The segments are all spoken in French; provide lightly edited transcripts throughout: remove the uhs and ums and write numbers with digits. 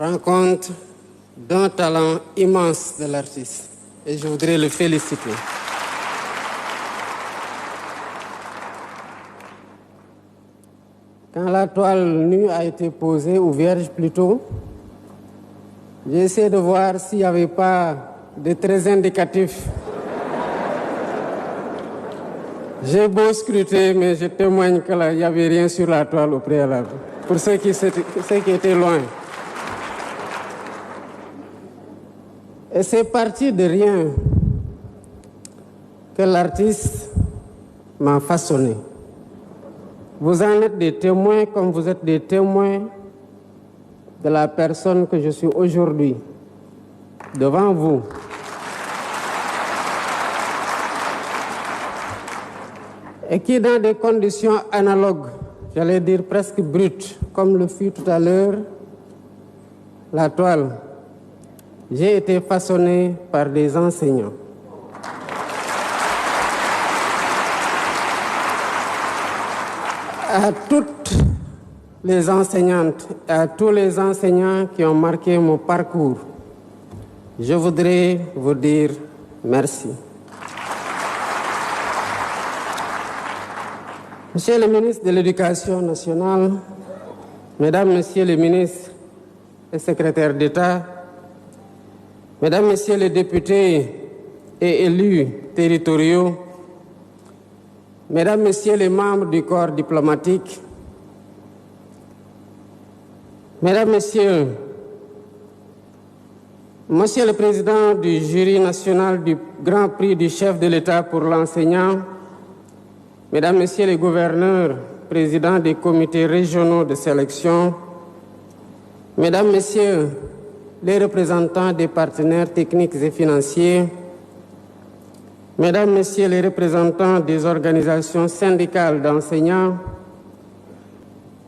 rend compte d'un talent immense de l'artiste et je voudrais le féliciter. Quand la toile nue a été posée, ou vierge plutôt, j'ai essayé de voir s'il n'y avait pas de très indicatifs. J'ai beau scruter, mais je témoigne qu'il n'y avait rien sur la toile au préalable, pour ceux qui étaient loin. Et c'est parti de rien que l'artiste m'a façonné. Vous en êtes des témoins comme vous êtes des témoins de la personne que je suis aujourd'hui, devant vous. Et qui, dans des conditions analogues, j'allais dire presque brutes, comme le fut tout à l'heure la toile, j'ai été façonné par des enseignants. À toutes les enseignantes et à tous les enseignants qui ont marqué mon parcours, je voudrais vous dire merci. Monsieur le ministre de l'Éducation nationale, Mesdames, Messieurs les ministres et secrétaires d'État, Mesdames, Messieurs les députés et élus territoriaux, Mesdames, Messieurs les membres du corps diplomatique, Mesdames, Messieurs, Monsieur le Président du jury national du Grand Prix du chef de l'État pour l'enseignant, Mesdames, Messieurs les gouverneurs, présidents des comités régionaux de sélection, Mesdames, Messieurs les représentants des partenaires techniques et financiers, Mesdames, Messieurs les représentants des organisations syndicales d'enseignants,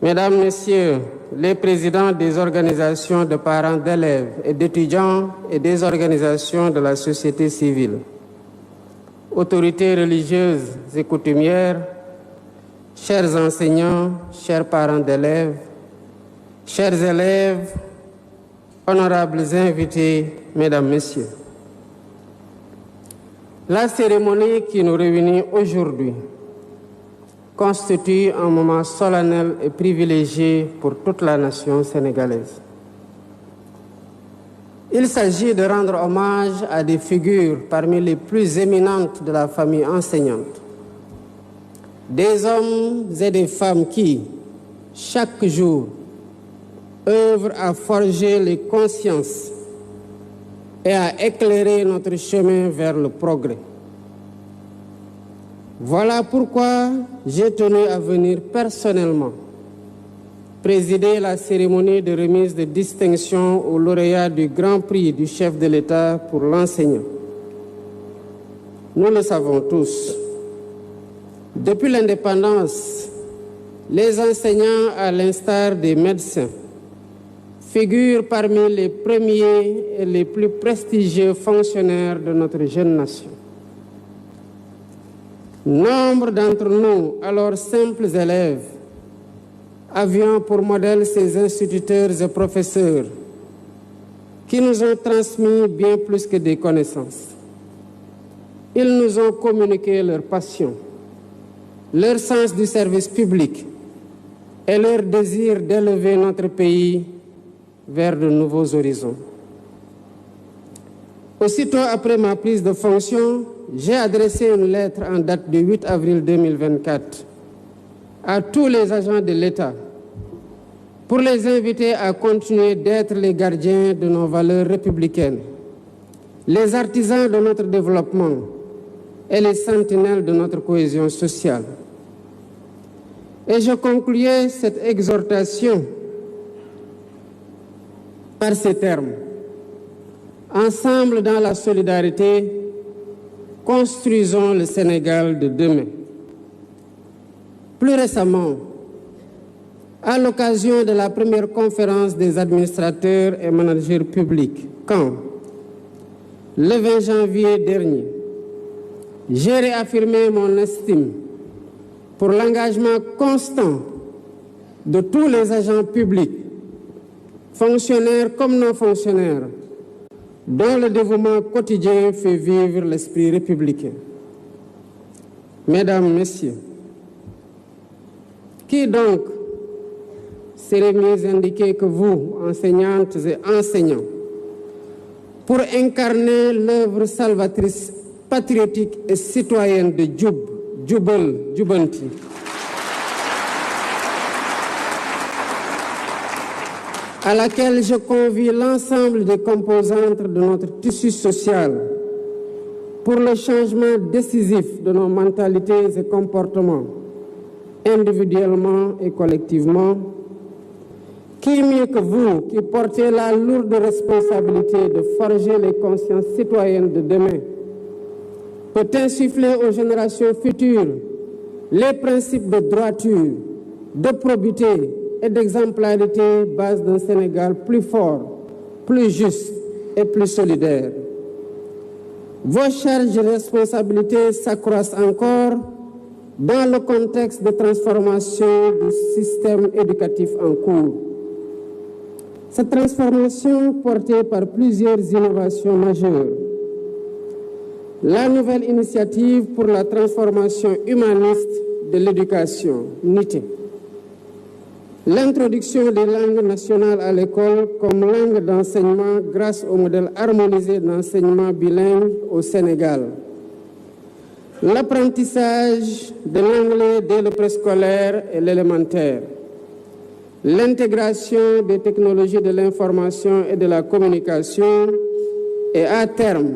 Mesdames, Messieurs les présidents des organisations de parents d'élèves et d'étudiants et des organisations de la société civile, autorités religieuses et coutumières, chers enseignants, chers parents d'élèves, chers élèves, honorables invités, Mesdames, Messieurs. La cérémonie qui nous réunit aujourd'hui constitue un moment solennel et privilégié pour toute la nation sénégalaise. Il s'agit de rendre hommage à des figures parmi les plus éminentes de la famille enseignante, des hommes et des femmes qui, chaque jour, œuvrent à forger les consciences et à éclairer notre chemin vers le progrès. Voilà pourquoi j'ai tenu à venir personnellement présider la cérémonie de remise de distinction aux lauréats du Grand Prix du chef de l'État pour l'enseignant. Nous le savons tous, depuis l'indépendance, les enseignants, à l'instar des médecins, figurent parmi les premiers et les plus prestigieux fonctionnaires de notre jeune nation. Nombre d'entre nous, alors simples élèves, avions pour modèle ces instituteurs et professeurs qui nous ont transmis bien plus que des connaissances. Ils nous ont communiqué leur passion, leur sens du service public et leur désir d'élever notre pays vers de nouveaux horizons. Aussitôt après ma prise de fonction, j'ai adressé une lettre en date du 8 avril 2024 à tous les agents de l'État pour les inviter à continuer d'être les gardiens de nos valeurs républicaines, les artisans de notre développement et les sentinelles de notre cohésion sociale. Et je concluais cette exhortation par ces termes. Ensemble dans la solidarité, construisons le Sénégal de demain. Plus récemment, à l'occasion de la première conférence des administrateurs et managers publics, quand, le 20 janvier dernier, j'ai réaffirmé mon estime pour l'engagement constant de tous les agents publics fonctionnaires comme non fonctionnaires, dont le dévouement quotidien fait vivre l'esprit républicain. Mesdames, Messieurs, qui donc serait mieux indiqué que vous, enseignantes et enseignants, pour incarner l'œuvre salvatrice, patriotique et citoyenne de Jubal Jubanti, à laquelle je convie l'ensemble des composantes de notre tissu social pour le changement décisif de nos mentalités et comportements, individuellement et collectivement. Qui mieux que vous, qui portez la lourde responsabilité de forger les consciences citoyennes de demain, peut insuffler aux générations futures les principes de droiture, de probité et d'exemplarité, base d'un Sénégal plus fort, plus juste et plus solidaire. Vos charges et responsabilités s'accroissent encore dans le contexte de transformation du système éducatif en cours. Cette transformation portée par plusieurs innovations majeures. La nouvelle initiative pour la transformation humaniste de l'éducation, NITE. L'introduction des langues nationales à l'école comme langue d'enseignement grâce au modèle harmonisé d'enseignement bilingue au Sénégal. L'apprentissage de l'anglais dès le préscolaire et l'élémentaire. L'intégration des technologies de l'information et de la communication et à terme,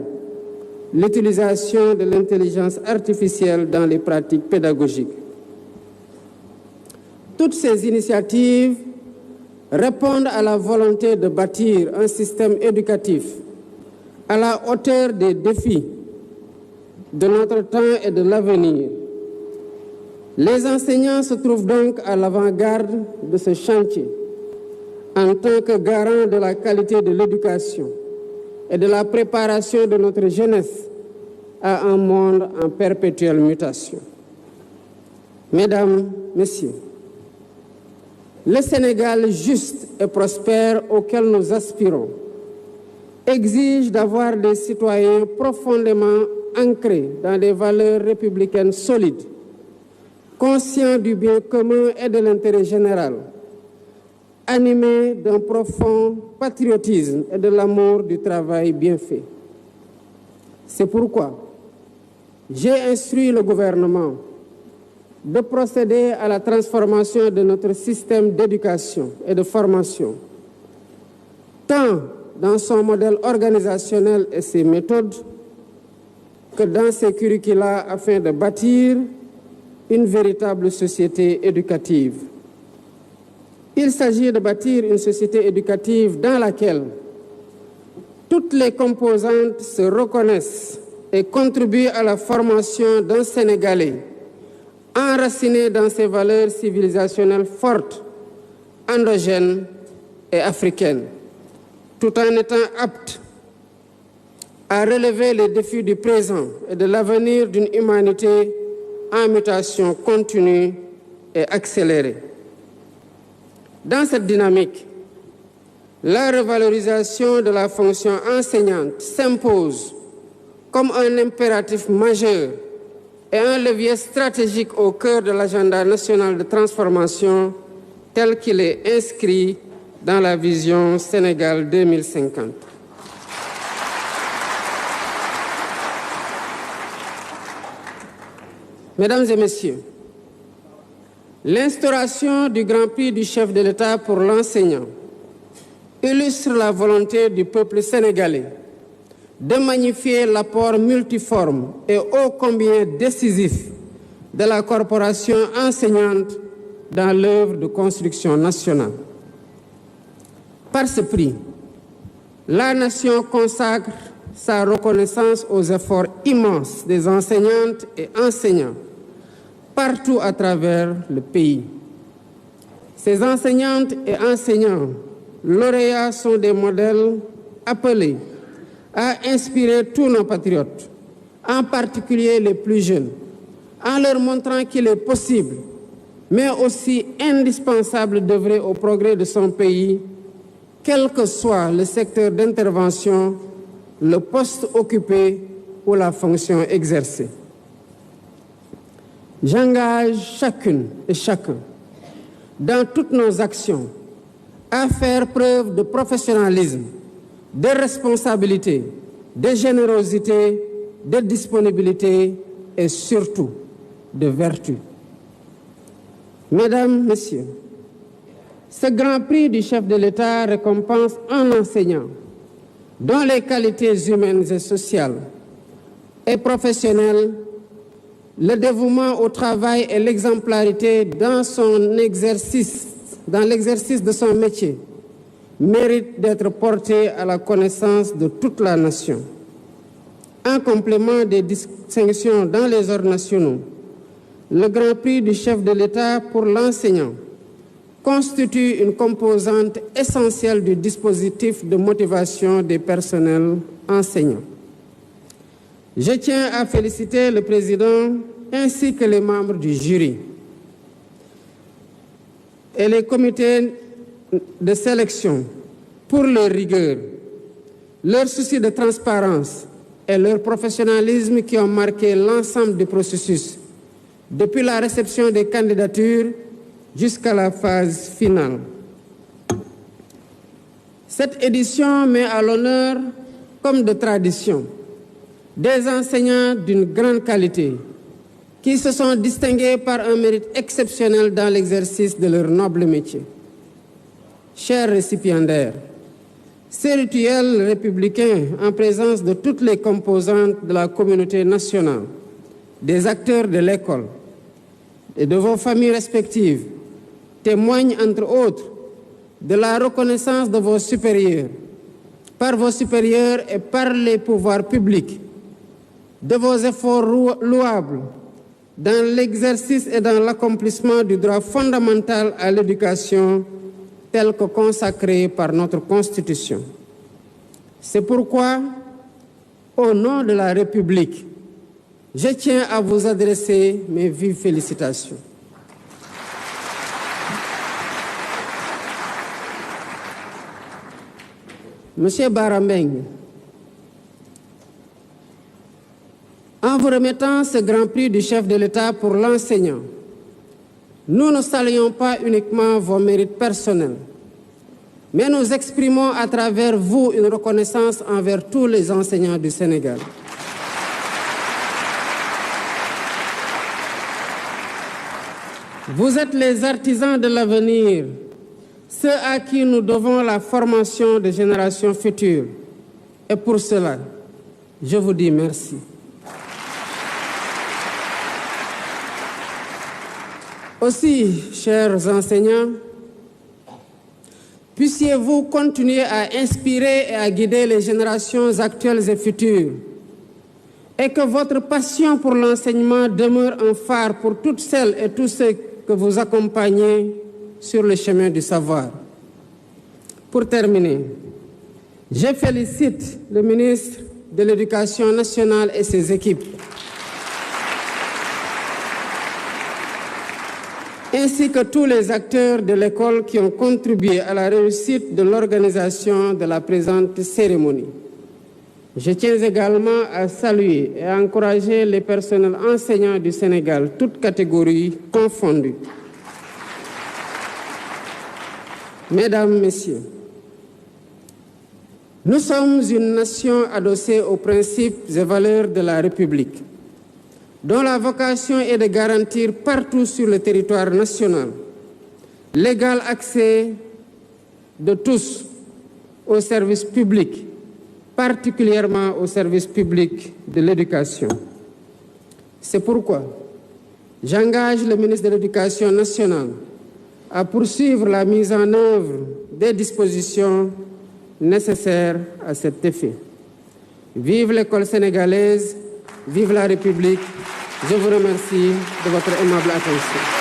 l'utilisation de l'intelligence artificielle dans les pratiques pédagogiques. Toutes ces initiatives répondent à la volonté de bâtir un système éducatif à la hauteur des défis de notre temps et de l'avenir. Les enseignants se trouvent donc à l'avant-garde de ce chantier en tant que garant de la qualité de l'éducation et de la préparation de notre jeunesse à un monde en perpétuelle mutation. Mesdames, Messieurs, le Sénégal juste et prospère auquel nous aspirons exige d'avoir des citoyens profondément ancrés dans des valeurs républicaines solides, conscients du bien commun et de l'intérêt général, animés d'un profond patriotisme et de l'amour du travail bien fait. C'est pourquoi j'ai instruit le gouvernement de procéder à la transformation de notre système d'éducation et de formation, tant dans son modèle organisationnel et ses méthodes, que dans ses curricula afin de bâtir une véritable société éducative. Il s'agit de bâtir une société éducative dans laquelle toutes les composantes se reconnaissent et contribuent à la formation d'un Sénégalais enraciné dans ses valeurs civilisationnelles fortes, endogènes et africaines, tout en étant apte à relever les défis du présent et de l'avenir d'une humanité en mutation continue et accélérée. Dans cette dynamique, la revalorisation de la fonction enseignante s'impose comme un impératif majeur et un levier stratégique au cœur de l'agenda national de transformation tel qu'il est inscrit dans la vision Sénégal 2050. Mesdames et Messieurs, l'instauration du Grand Prix du chef de l'État pour l'enseignant illustre la volonté du peuple sénégalais de magnifier l'apport multiforme et ô combien décisif de la corporation enseignante dans l'œuvre de construction nationale. Par ce prix, la nation consacre sa reconnaissance aux efforts immenses des enseignantes et enseignants partout à travers le pays. Ces enseignantes et enseignants lauréats sont des modèles appelés à inspirer tous nos patriotes, en particulier les plus jeunes, en leur montrant qu'il est possible, mais aussi indispensable d'œuvrer au progrès de son pays quel que soit le secteur d'intervention, le poste occupé ou la fonction exercée. J'engage chacune et chacun, dans toutes nos actions, à faire preuve de professionnalisme, de responsabilité, de générosité, de disponibilité et surtout de vertu. Mesdames, Messieurs, ce grand prix du chef de l'État récompense un enseignant dont les qualités humaines et sociales et professionnelles, le dévouement au travail et l'exemplarité dans l'exercice de son métier méritent d'être portés à la connaissance de toute la nation. En complément des distinctions dans les ordres nationaux, le Grand Prix du chef de l'État pour l'enseignant constitue une composante essentielle du dispositif de motivation des personnels enseignants. Je tiens à féliciter le président ainsi que les membres du jury et les comités de sélection pour leur rigueur, leur souci de transparence et leur professionnalisme qui ont marqué l'ensemble du processus, depuis la réception des candidatures jusqu'à la phase finale. Cette édition met à l'honneur, comme de tradition, des enseignants d'une grande qualité qui se sont distingués par un mérite exceptionnel dans l'exercice de leur noble métier. Chers récipiendaires, ces rituels républicains en présence de toutes les composantes de la communauté nationale, des acteurs de l'école et de vos familles respectives témoignent entre autres de la reconnaissance de vos supérieurs, par vos supérieurs et par les pouvoirs publics, de vos efforts louables dans l'exercice et dans l'accomplissement du droit fondamental à l'éducation tel que consacré par notre Constitution. C'est pourquoi, au nom de la République, je tiens à vous adresser mes vives félicitations. Monsieur Bara Mbengue, en vous remettant ce grand prix du chef de l'État pour l'enseignant, nous ne saluons pas uniquement vos mérites personnels, mais nous exprimons à travers vous une reconnaissance envers tous les enseignants du Sénégal. Vous êtes les artisans de l'avenir, ceux à qui nous devons la formation des générations futures. Et pour cela, je vous dis merci. Aussi, chers enseignants, puissiez-vous continuer à inspirer et à guider les générations actuelles et futures, et que votre passion pour l'enseignement demeure un phare pour toutes celles et tous ceux que vous accompagnez sur le chemin du savoir. Pour terminer, je félicite le ministre de l'Éducation nationale et ses équipes, ainsi que tous les acteurs de l'école qui ont contribué à la réussite de l'organisation de la présente cérémonie. Je tiens également à saluer et à encourager les personnels enseignants du Sénégal, toutes catégories confondues. Mesdames, Messieurs, nous sommes une nation adossée aux principes et valeurs de la République, dont la vocation est de garantir partout sur le territoire national l'égal accès de tous aux services publics, particulièrement au service public de l'éducation. C'est pourquoi j'engage le ministre de l'Éducation nationale à poursuivre la mise en œuvre des dispositions nécessaires à cet effet. Vive l'école sénégalaise, vive la République. Je vous remercie de votre aimable attention.